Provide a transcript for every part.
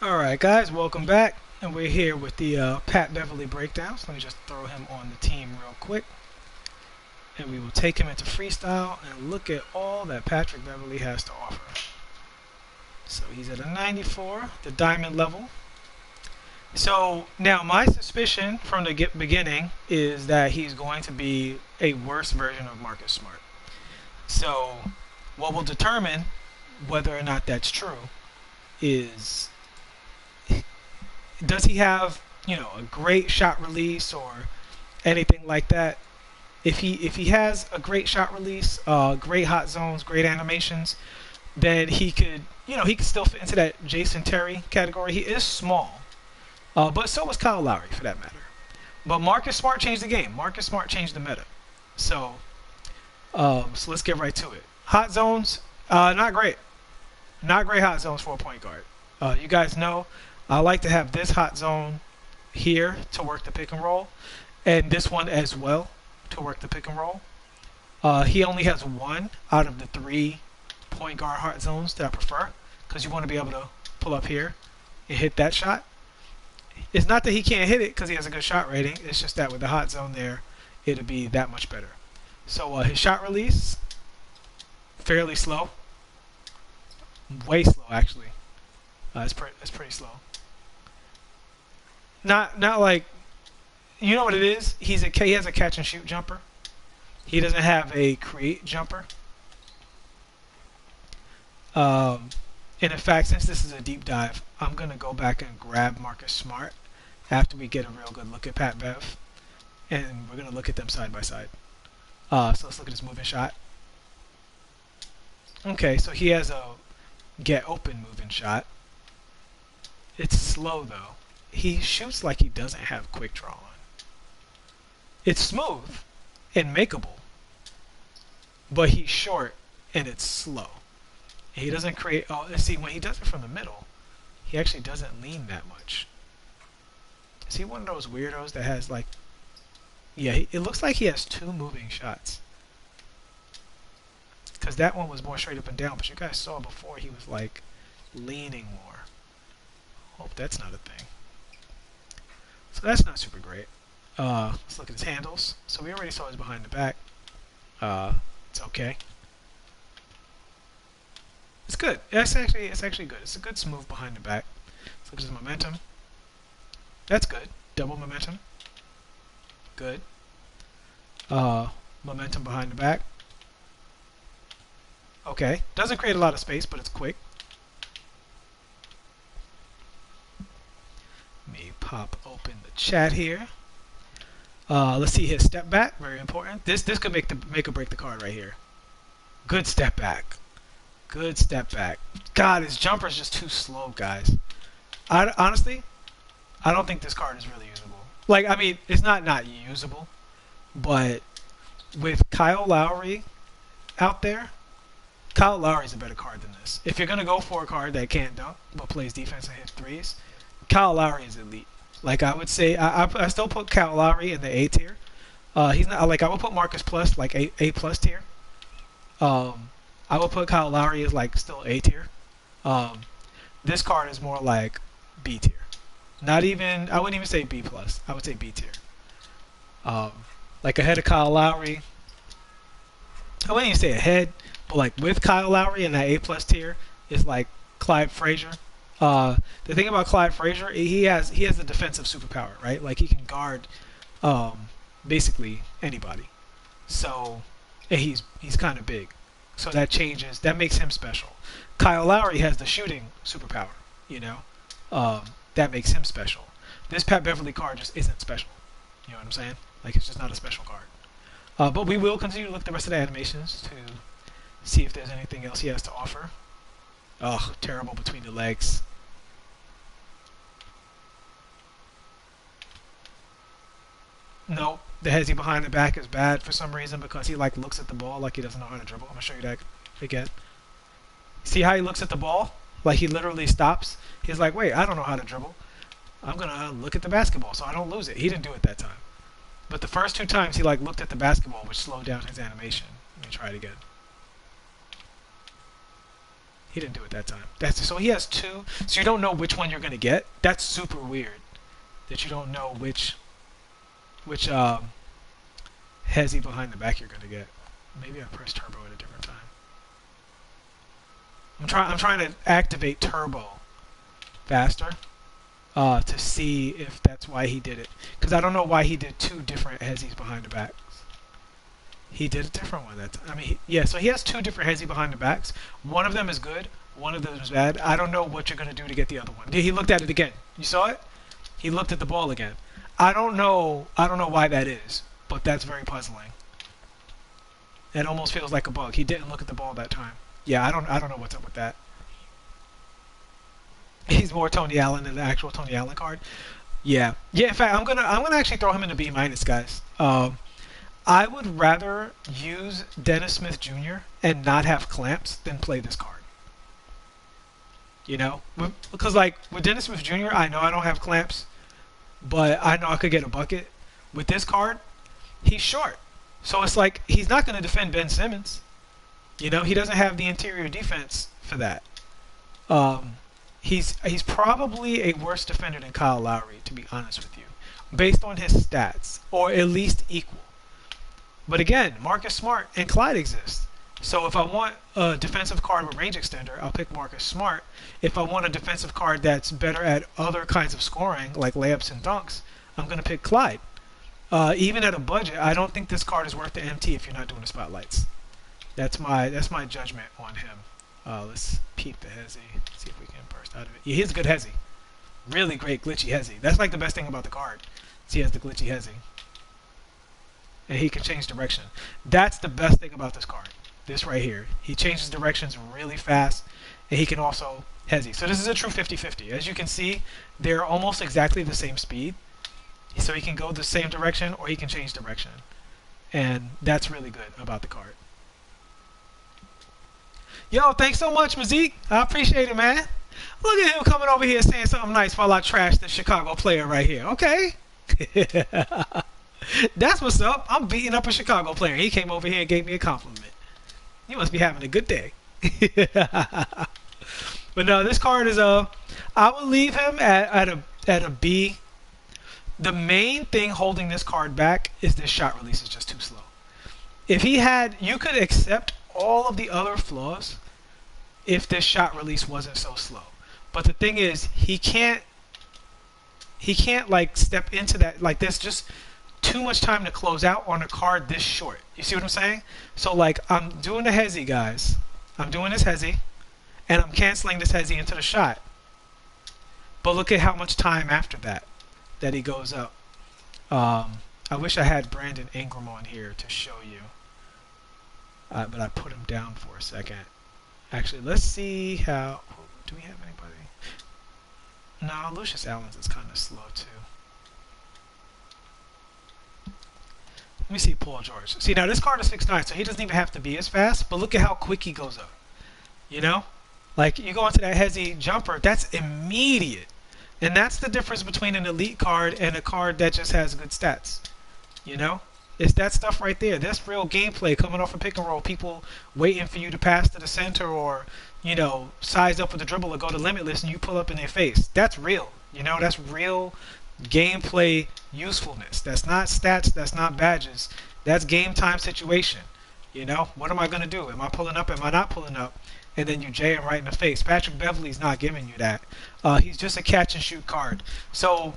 Alright guys, welcome back. And we're here with the Pat Beverley breakdown. So let me just throw him on the team real quick. And we will take him into freestyle and look at all that Patrick Beverley has to offer. So he's at a 94, the diamond level. So now my suspicion from the beginning is that he's going to be a worse version of Marcus Smart. So what will determine whether or not that's true is, does he have, a great shot release or anything like that? If he has a great shot release, great hot zones, great animations, then he could still fit into that Jason Terry category. He is small, but so was Kyle Lowry for that matter. But Marcus Smart changed the game. Marcus Smart changed the meta. So let's get right to it. Hot zones, not great. Not great hot zones for a point guard. You guys know I like to have this hot zone here to work the pick and roll, and this one as well to work the pick and roll. He only has one out of the 3 point guard hot zones that I prefer, because you want to be able to pull up here and hit that shot. It's not that he can't hit it because he has a good shot rating. It's just that with the hot zone there, it'll be that much better. So his shot release, fairly slow. Way slow, actually. It's pretty slow. Not like, you know what it is? He has a catch and shoot jumper. He doesn't have a create jumper. And in fact, since this is a deep dive, I'm gonna go back and grab Marcus Smart after we get a real good look at Pat Bev, and we're gonna look at them side by side. So let's look at his moving shot. Okay, so he has a get open moving shot. It's slow though. He shoots like he doesn't have quick draw on. It's smooth and makeable, but he's short and it's slow. He doesn't create. Oh, see, when he does it from the middle, he actually doesn't lean that much. Is he one of those weirdos that has like? Yeah, it looks like he has 2 moving shots. Because that one was more straight up and down, but you guys saw before he was like leaning more. Hope that's not a thing. So that's not super great. Let's look at his handles. So we already saw his behind the back. It's okay. It's good. It's actually good. It's a good smooth behind the back. Let's look at his momentum. That's good. Double momentum. Good. Momentum behind the back. Okay. Doesn't create a lot of space, but it's quick. Let me pop open the chat here. Let's see his step back. Very important. This could make or break the card right here. Good step back. Good step back. God, his jumper is just too slow, guys. Honestly, I don't think this card is really usable. Like, I mean, it's not usable, but with Kyle Lowry out there, Kyle Lowry is a better card than this. If you're gonna go for a card that can't dunk but plays defense and hits threes, Kyle Lowry is elite. Like I would say, I still put Kyle Lowry in the A tier. He's not like I would put Marcus Plus like A plus tier. I would put Kyle Lowry as like still A tier. This card is more like B tier. Not even, I wouldn't even say B plus. I would say B tier. Like ahead of Kyle Lowry. I wouldn't even say ahead, but like with Kyle Lowry in that A plus tier is like Clyde Frazier. The thing about Clyde Frazier, he has the defensive superpower, right? Like he can guard basically anybody. So and he's kind of big. So that makes him special. Kyle Lowry has the shooting superpower, that makes him special. This Pat Beverley card just isn't special. You know what I'm saying? Like it's just not a special card. But we will continue to look at the rest of the animations to see if there's anything else he has to offer. Oh, terrible between the legs. Nope. The hezzy behind the back is bad for some reason because he like looks at the ball like he doesn't know how to dribble. I'm gonna show you that again. See how he looks at the ball? Like he literally stops. He's like, wait, I don't know how to dribble. I'm gonna look at the basketball so I don't lose it. He didn't do it that time. But the first 2 times he like looked at the basketball, which slowed down his animation. Let me try it again. He didn't do it that time. So he has two. So you don't know which one you're gonna get. That's super weird. That you don't know which hezzy behind the back you're gonna get. Maybe I pressed turbo at a different time. I'm trying to activate turbo faster to see if that's why he did it. Because I don't know why he did two different hezzies behind the backs. He did a different one that time. I mean, yeah, so he has two different hezzy behind the backs. One of them is good. One of them is bad. I don't know what you're going to do to get the other one. He looked at it again. You saw it? He looked at the ball again. I don't know why that is, but that's very puzzling. It almost feels like a bug. He didn't look at the ball that time. Yeah, I don't know what's up with that. He's more Tony Allen than the actual Tony Allen card. Yeah. Yeah, in fact, I'm gonna actually throw him in a B minus, guys. I would rather use Dennis Smith Jr. and not have clamps than play this card. You know? Because, like, with Dennis Smith Jr., I know I don't have clamps, but I know I could get a bucket. With this card, he's short. So it's like, he's not going to defend Ben Simmons. You know? He doesn't have the interior defense for that. He's probably a worse defender than Kyle Lowry, to be honest with you, based on his stats, or at least equal. But again, Marcus Smart and Clyde exist. So if I want a defensive card with range extender, I'll pick Marcus Smart. If I want a defensive card that's better at other kinds of scoring, like layups and dunks, I'm going to pick Clyde. Even at a budget, I don't think this card is worth the MT if you're not doing the spotlights. That's my judgment on him. Let's peep the hezzy. See if we can burst out of it. Yeah, he's a good hezzy. Really great glitchy hezzy. That's like the best thing about the card. He has the glitchy hezzy. And he can change direction. That's the best thing about this card. This right here. He changes directions really fast, and he can also hezzy. So this is a true 50-50. As you can see, they're almost exactly the same speed. So he can go the same direction, or he can change direction. And that's really good about the card. Yo, thanks so much, Mazique. I appreciate it, man. Look at him coming over here saying something nice while I trash the Chicago player right here. Okay. That's what's up. I'm beating up a Chicago player. He came over here and gave me a compliment. You must be having a good day. But no, this card is I would leave him at a B. The main thing holding this card back is this shot release is just too slow. If he had, you could accept all of the other flaws if this shot release wasn't so slow. But the thing is, he can't like step into that. Like, there's just too much time to close out on a card this short. You see what I'm saying? So like, I'm doing the hezzy, guys. I'm doing this hezzy, and I'm canceling this hezzy into the shot. But look at how much time after that he goes up. I wish I had Brandon Ingram on here to show you. But I put him down for a second. Actually, let's see how... Do we have anybody? No, Lucius Allen's is kind of slow too. Let me see Paul George. See, now this card is 6'9", so he doesn't even have to be as fast, but look at how quick he goes up. You know? Like, you go into that hezzy jumper, that's immediate. And that's the difference between an elite card and a card that just has good stats. You know? It's that stuff right there. That's real gameplay coming off a pick and roll. People waiting for you to pass to the center or, you know, size up with the dribble or go to limitless and you pull up in their face. That's real. You know, that's real gameplay usefulness. That's not stats. That's not badges. That's game time situation. You know, what am I going to do? Am I pulling up? Am I not pulling up? And then you jay him right in the face. Patrick Beverley's not giving you that. He's just a catch and shoot card. So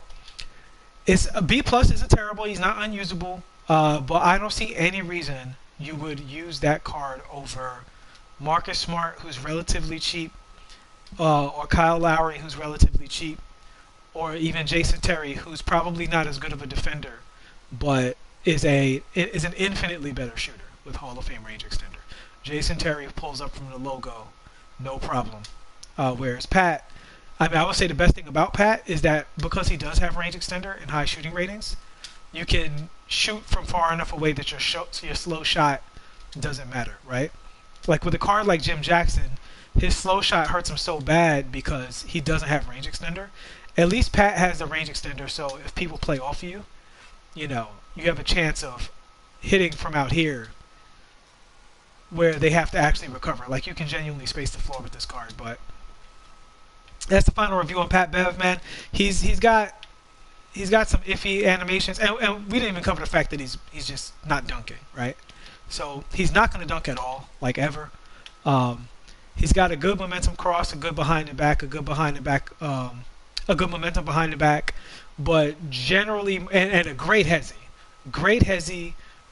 it's a B+ isn't terrible. He's not unusable. But I don't see any reason you would use that card over Marcus Smart, who's relatively cheap, or Kyle Lowry, who's relatively cheap, or even Jason Terry, who's probably not as good of a defender, but is an infinitely better shooter with Hall of Fame range extender. Jason Terry pulls up from the logo, no problem. Whereas Pat, I would say the best thing about Pat is that because he does have range extender and high shooting ratings, you can shoot from far enough away that your slow shot doesn't matter, right? Like with a card like Jim Jackson, his slow shot hurts him so bad because he doesn't have range extender. At least Pat has the range extender, so if people play off of you, you know, you have a chance of hitting from out here where they have to actually recover. Like, you can genuinely space the floor with this card. But that's the final review on Pat Bev, man. He's got some iffy animations, and we didn't even cover the fact that he's just not dunking, right? So he's not going to dunk at all, like ever. He's got a good momentum cross, a good behind and back, a good momentum behind the back, but generally, and a great hezzy,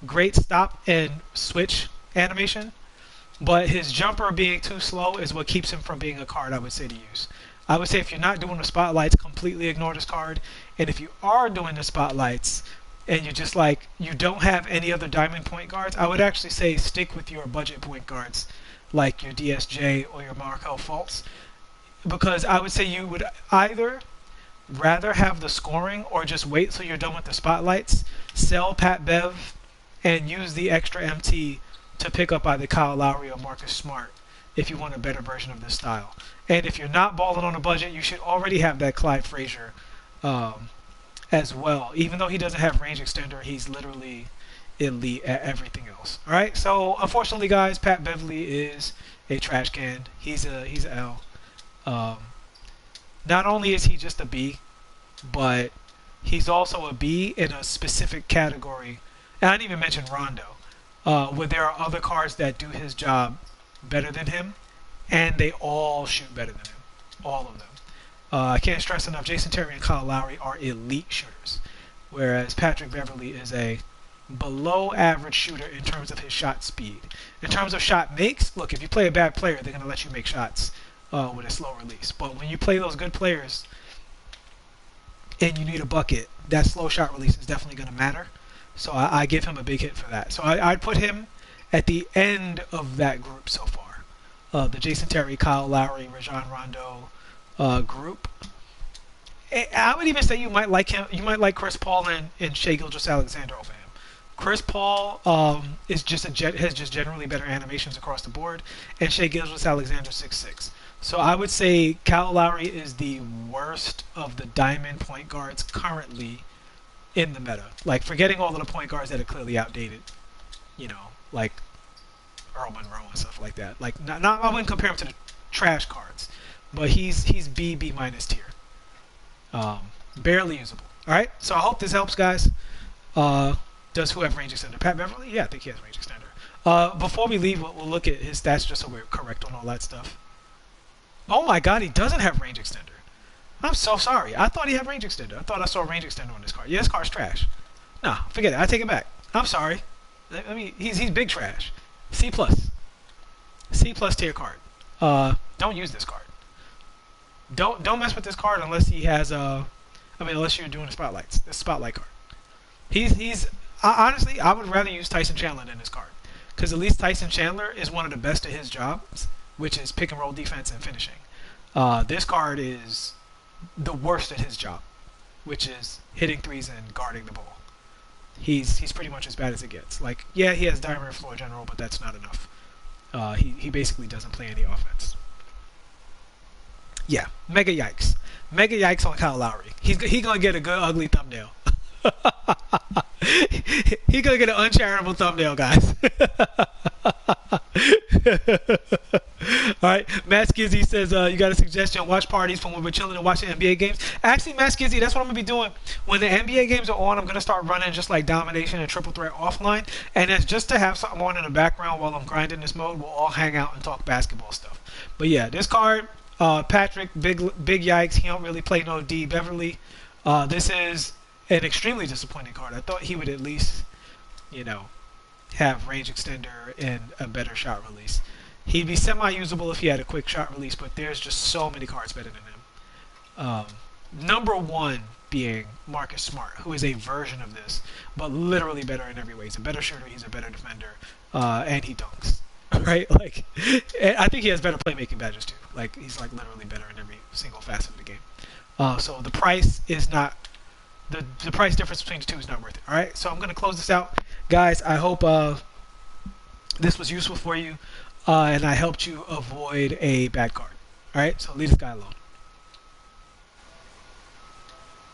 great stop and switch animation. But his jumper being too slow is what keeps him from being a card I would say to use. I would say if you're not doing the spotlights, completely ignore this card. And if you are doing the spotlights and you just like, you don't have any other diamond point guards, I would actually say stick with your budget point guards like your DSJ or your Markel Fultz. Because I would say you would either rather have the scoring or just wait till you're done with the spotlights, sell Pat Bev, and use the extra MT to pick up either Kyle Lowry or Marcus Smart if you want a better version of this style. And if you're not balling on a budget, you should already have that Clyde Frazier as well. Even though he doesn't have range extender, he's literally elite at everything else. All right. So unfortunately, guys, Pat Beverley is a trash can. He's a L. Not only is he just a B, but he's also a B in a specific category. And I didn't even mention Rondo, where there are other cards that do his job better than him, and they all shoot better than him. All of them. I can't stress enough, Jason Terry and Kyle Lowry are elite shooters, whereas Patrick Beverley is a below average shooter in terms of his shot speed. In terms of shot makes, look, if you play a bad player, they're going to let you make shots with a slow release. But when you play those good players and you need a bucket, that slow shot release is definitely going to matter. So I give him a big hit for that. So I'd put him at the end of that group so far. The Jason Terry, Kyle Lowry, Rajon Rondo group. I would even say you might like him. You might like Chris Paul and Shai Gilgeous-Alexander over him. Chris Paul has just generally better animations across the board, and Shai Gilgeous-Alexander 6'6". So I would say Kyle Lowry is the worst of the diamond point guards currently in the meta. Like, forgetting all of the point guards that are clearly outdated, you know, like Earl Monroe and stuff like that. Like, I wouldn't compare him to the trash cards, but he's B minus tier. Barely usable. All right. So I hope this helps, guys. Does who have range extender? Pat Beverley? Yeah, I think he has range extender. Before we leave, we'll look at his stats just so we're correct on all that stuff. Oh my God, he doesn't have range extender. I'm so sorry. I thought he had range extender. I thought I saw range extender on this card. Yeah, this card's trash. Nah, forget it. I take it back. I'm sorry. I mean, he's big trash. C+. C+ tier card. Don't use this card. Don't mess with this card unless he has unless you're doing the spotlights. This spotlight card. Honestly, I would rather use Tyson Chandler than this card, because at least Tyson Chandler is one of the best at his jobs, which is pick and roll defense and finishing. This card is the worst at his job, which is hitting threes and guarding the ball. He's pretty much as bad as it gets. Like, yeah, he has diamond floor general, but that's not enough. He basically doesn't play any offense. Yeah, mega yikes. Mega yikes on Kyle Lowry. He's gonna get a good ugly thumbnail. He's gonna get an uncharitable thumbnail, guys. Alright, Matt Skizzy says, you got a suggestion, watch parties from when we're chilling and watching NBA games. Actually, Matt Skizzy, that's what I'm going to be doing. When the NBA games are on, I'm going to start running just like Domination and Triple Threat offline. And that's just to have something on in the background while I'm grinding this mode. We'll all hang out and talk basketball stuff. But yeah, this card, Patrick, big yikes. He don't really play no D. Beverley. This is an extremely disappointing card. I thought he would at least, you know, have range extender and a better shot release. He'd be semi-usable if he had a quick shot release, but there's just so many cards better than him. Number one being Marcus Smart, who is a version of this, but literally better in every way. He's a better shooter, he's a better defender, and he dunks. Right? Like, I think he has better playmaking badges too. Like, he's like literally better in every single facet of the game. So the price is not the price difference between the two is not worth it. All right. So I'm gonna close this out, guys. I hope this was useful for you. And I helped you avoid a bad card. Alright, so leave this guy alone.